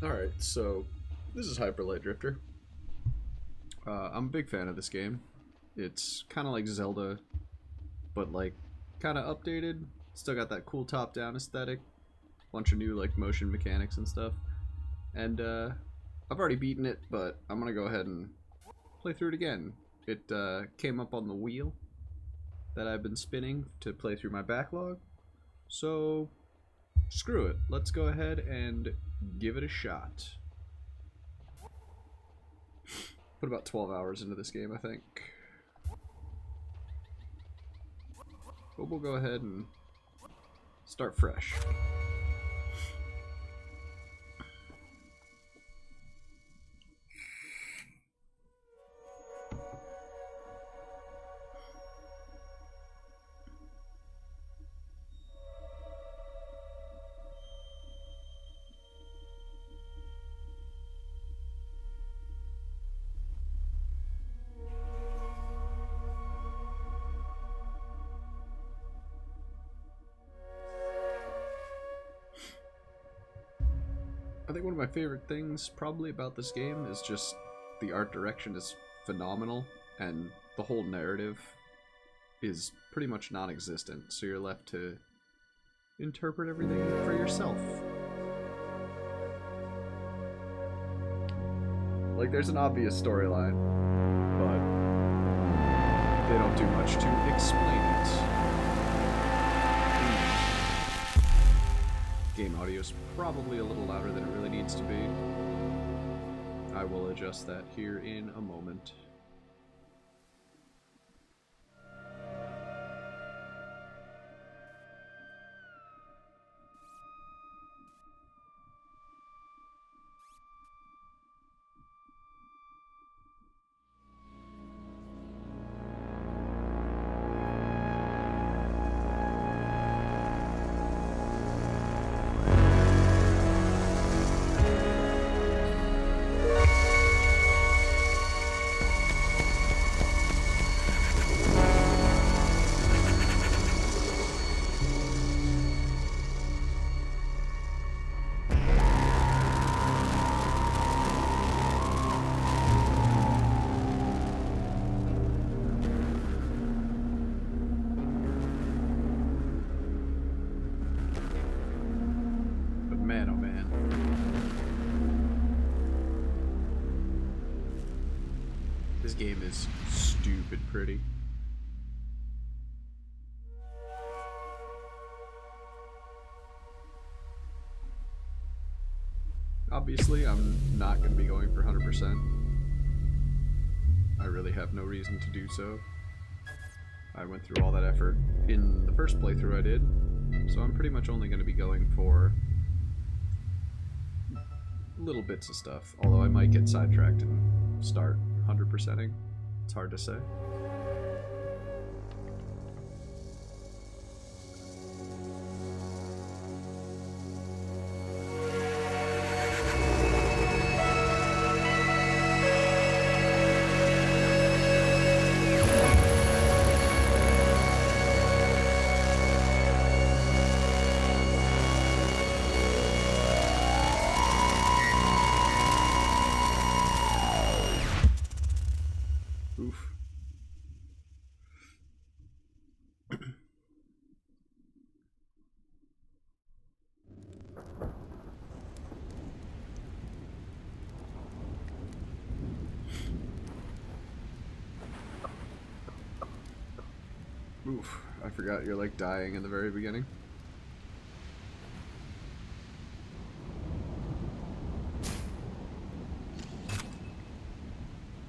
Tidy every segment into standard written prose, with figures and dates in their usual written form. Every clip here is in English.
Alright, so this is Hyper Light Drifter. I'm a big fan of this game. It's kind of like Zelda, but like kind of updated. Still got that cool top-down aesthetic. Bunch of new like motion mechanics and stuff. And I've already beaten it, but I'm gonna go ahead and play through it again. It came up on the wheel that I've been spinning to play through my backlog. So screw it. Let's go ahead and give it a shot. Put about 12 hours into this game, I think. But we'll go ahead and start fresh. I think one of my favorite things probably about this game is just the art direction is phenomenal and the whole narrative is pretty much non-existent, so you're left to interpret everything for yourself. Like, there's an obvious storyline, but they don't do much to explain it. Game audio is probably a little louder than it really needs to be. I will adjust that here in a moment. Man, oh man. This game is stupid pretty. Obviously, I'm not going to be going for 100%. I really have no reason to do so. I went through all that effort in the first playthrough I did, so I'm pretty much only going to be going for little bits of stuff, although I might get sidetracked and start 100%ing. It's hard to say. Oof. Oof. I forgot you're like dying in the very beginning.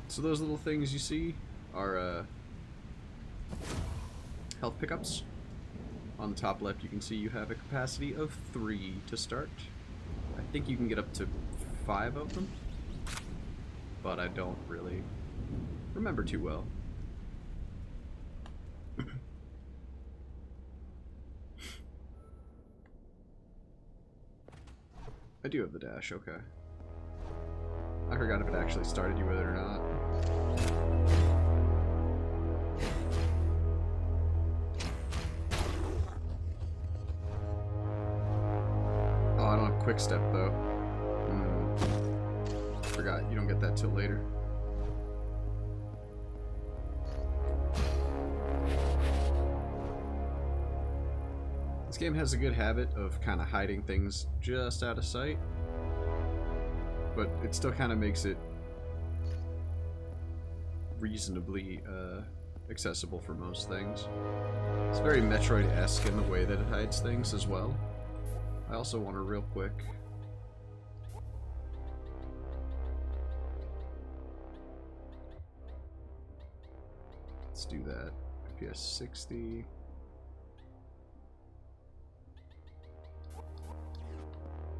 So those little things you see are health pickups. On the top left you can see you have a capacity of 3 to start. I think you can get up to 5 of them, but I don't really remember too well. I do have the dash, okay. I forgot if it actually started you with it or not. Oh, I don't have quick step though. forgot, you don't get that till later. This game has a good habit of kind of hiding things just out of sight, but it still kind of makes it reasonably accessible for most things. It's very Metroid-esque in the way that it hides things as well. I also want to real quick... Let's do that. FPS 60...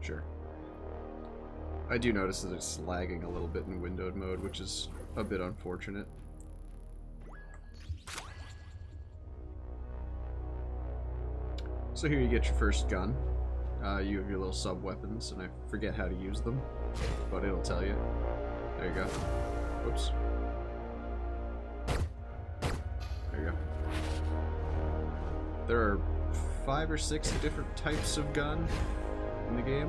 Sure. I do notice that it's lagging a little bit in windowed mode, which is a bit unfortunate. So here you get your first gun. You have your little sub-weapons, and I forget how to use them, but it'll tell you. There you go. Whoops. There you go. There are 5 or 6 different types of gun in the game.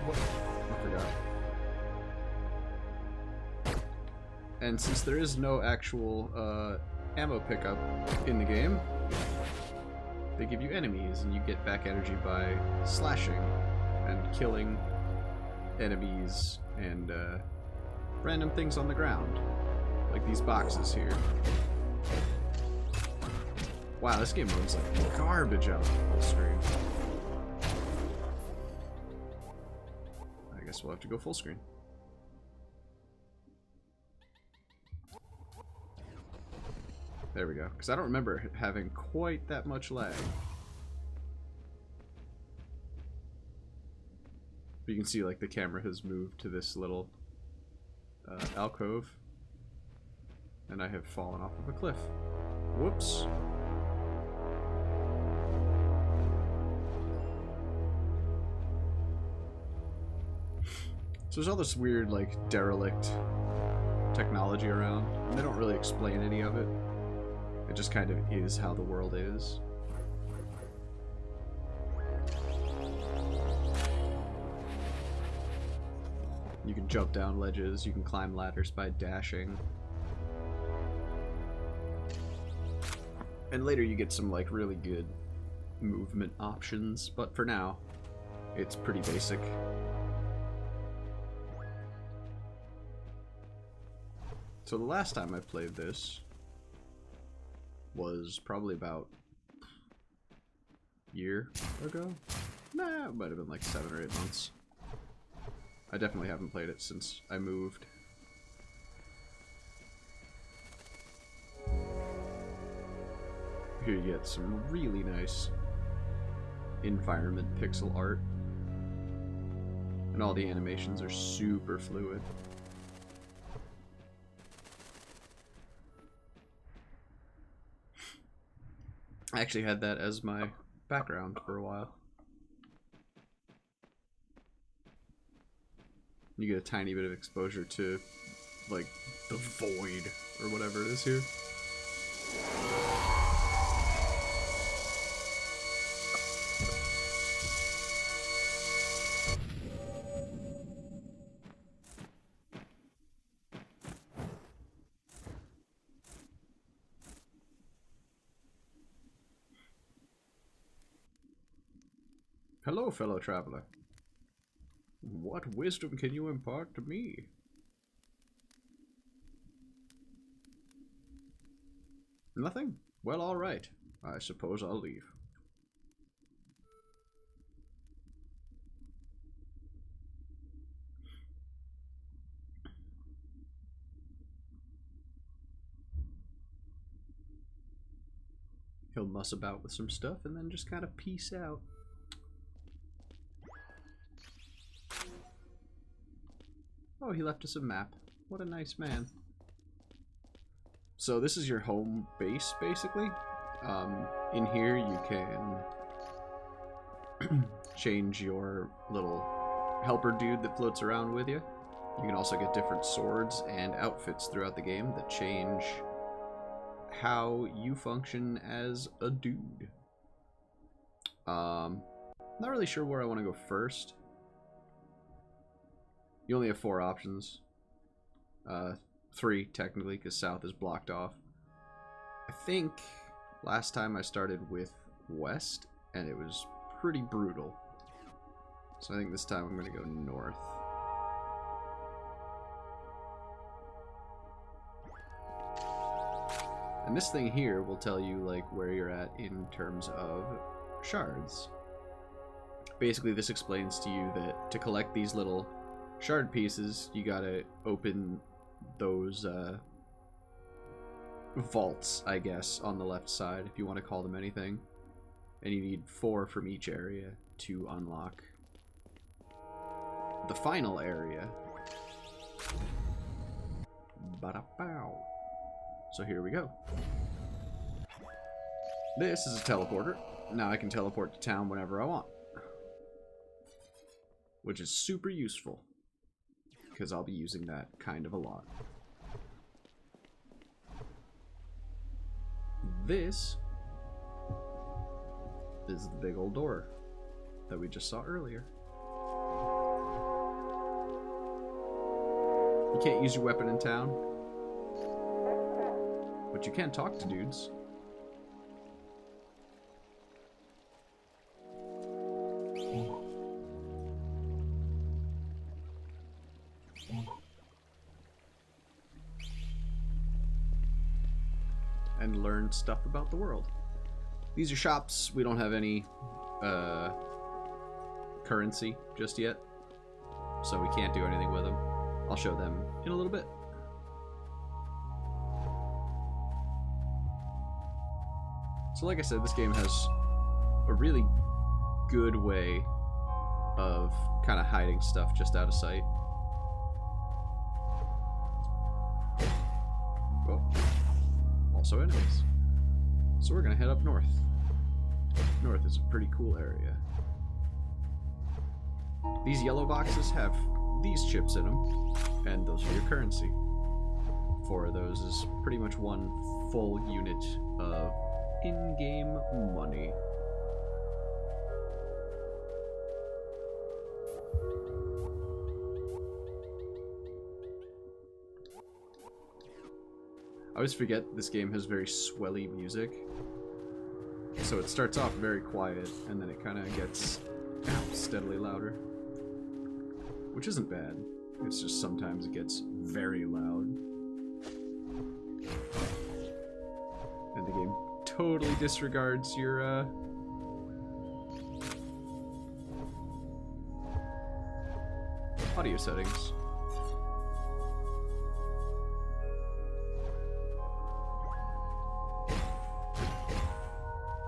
What? I forgot. And since there is no actual ammo pickup in the game, they give you enemies, and you get back energy by slashing and killing enemies and random things on the ground. Like these boxes here. Wow, this game runs like garbage out full screen. I guess we'll have to go full screen. There we go. Because I don't remember having quite that much lag. But you can see like the camera has moved to this little alcove. And I have fallen off of a cliff. Whoops. So there's all this weird, like, derelict technology around. And they don't really explain any of it. It just kind of is how the world is. You can jump down ledges, you can climb ladders by dashing. And later you get some like really good movement options, but for now, it's pretty basic. So the last time I played this was probably about a year ago? Nah, it might have been like 7 or 8 months. I definitely haven't played it since I moved. Here you get some really nice environment pixel art. And all the animations are super fluid. I actually had that as my background for a while. You get a tiny bit of exposure to, like, the void, or whatever it is here. Hello, fellow traveler. What wisdom can you impart to me? Nothing? Well, all right. I suppose I'll leave. He'll muss about with some stuff and then just kind of peace out. Oh, he left us a map. What a nice man. So this is your home base, basically. In here you can change your little helper dude that floats around with you. You can also get different swords and outfits throughout the game that change how you function as a dude. Not really sure where I want to go first. You only have 4 options. 3 technically, because south is blocked off. I think last time I started with west, and it was pretty brutal. So I think this time I'm going to go north. And this thing here will tell you like where you're at in terms of shards. Basically, this explains to you that to collect these little shard pieces, you gotta open those vaults, I guess, on the left side, if you want to call them anything. And you need 4 from each area to unlock the final area. Ba-da-bow. So here we go. This is a teleporter. Now I can teleport to town whenever I want. Which is super useful, because I'll be using that kind of a lot. This is the big old door that we just saw earlier. You can't use your weapon in town, but you can talk to dudes. And learn stuff about the world. These are shops. We don't have any currency just yet, so we can't do anything with them. I'll show them in a little bit. So like I said, this game has a really good way of kind of hiding stuff just out of sight. Oh. Also enemies. So we're gonna head up north. North is a pretty cool area. These yellow boxes have these chips in them, and those are your currency. 4 of those is pretty much 1 full unit of in-game money. I always forget this game has very swelly music. So it starts off very quiet, and then it kind of gets steadily louder. Which isn't bad. It's just sometimes it gets very loud. And the game totally disregards your, audio settings.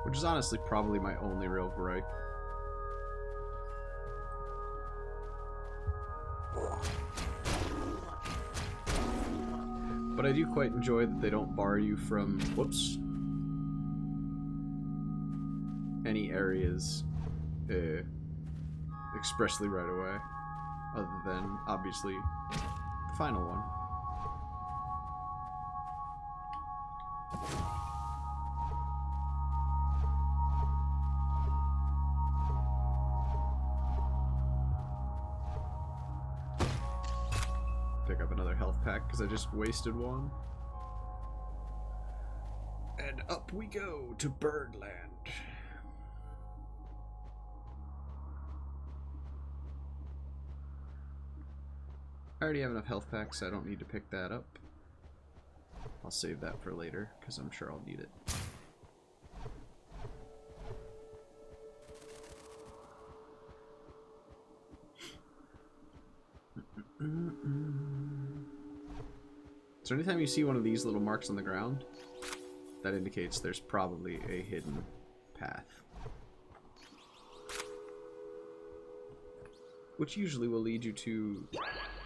Which is honestly probably my only real gripe. But I do quite enjoy that they don't bar you from, whoops, any areas expressly right away, other than, obviously, the final one. Pick up another health pack because I just wasted one. And up we go to Birdland. I already have enough health packs, so I don't need to pick that up. I'll save that for later because I'm sure I'll need it. So anytime you see one of these little marks on the ground, that indicates there's probably a hidden path. Which usually will lead you to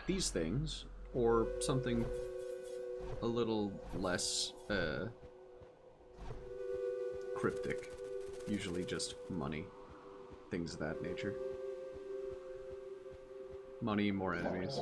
these things, or something a little less cryptic. Usually just money. Things of that nature. Money, more enemies.